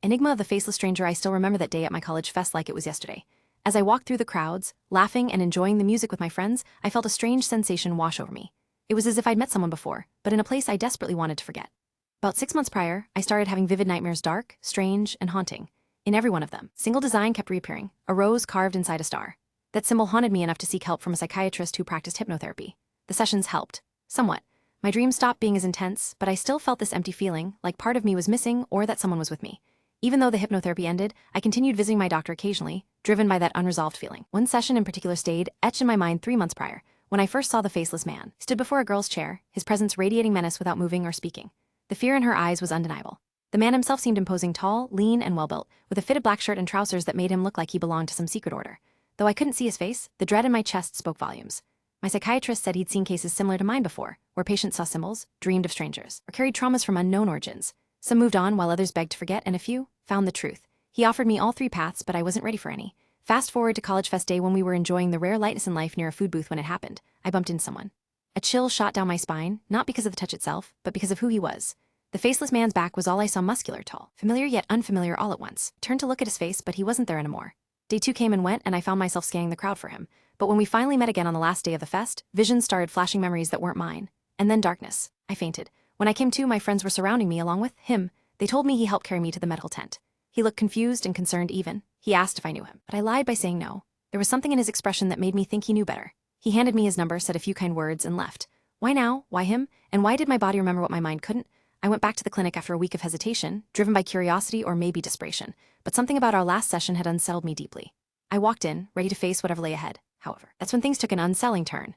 Enigma, the faceless stranger. I still remember that day at my college fest like it was yesterday. As I walked through the crowds, laughing and enjoying the music with my friends, I felt a strange sensation wash over me. It was as if I'd met someone before, but in a place I desperately wanted to forget. About 6 months prior, I started having vivid nightmares, dark, strange, and haunting. In every one of them, single design kept reappearing, a rose carved inside a star. That symbol haunted me enough to seek help from a psychiatrist who practiced hypnotherapy. The sessions helped. Somewhat. My dreams stopped being as intense, but I still felt this empty feeling, like part of me was missing or that someone was with me. Even though the hypnotherapy ended, I continued visiting my doctor occasionally, driven by that unresolved feeling. One session in particular stayed etched in my mind 3 months prior, when I first saw the faceless man. He stood before a girl's chair, his presence radiating menace without moving or speaking. The fear in her eyes was undeniable. The man himself seemed imposing, tall, lean, and well-built, with a fitted black shirt and trousers that made him look like he belonged to some secret order. Though I couldn't see his face, the dread in my chest spoke volumes. My psychiatrist said he'd seen cases similar to mine before, where patients saw symbols, dreamed of strangers, or carried traumas from unknown origins. Some moved on while others begged to forget, and a few found the truth. He offered me all 3 paths, but I wasn't ready for any. Fast forward to College Fest day when we were enjoying the rare lightness in life near a food booth when it happened. I bumped into someone. A chill shot down my spine, not because of the touch itself, but because of who he was. The faceless man's back was all I saw, muscular, tall, familiar yet unfamiliar all at once. Turned to look at his face, but he wasn't there anymore. Day 2 came and went, and I found myself scanning the crowd for him. But when we finally met again on the last day of the fest, visions started flashing, memories that weren't mine. And then darkness. I fainted. When I came to, my friends were surrounding me along with him. They told me he helped carry me to the medical tent. He looked confused and concerned even. He asked if I knew him, but I lied by saying no. There was something in his expression that made me think he knew better. He handed me his number, said a few kind words, and left. Why now? Why him? And why did my body remember what my mind couldn't? I went back to the clinic after a week of hesitation, driven by curiosity or maybe desperation. But something about our last session had unsettled me deeply. I walked in, ready to face whatever lay ahead. However, that's when things took an unsettling turn.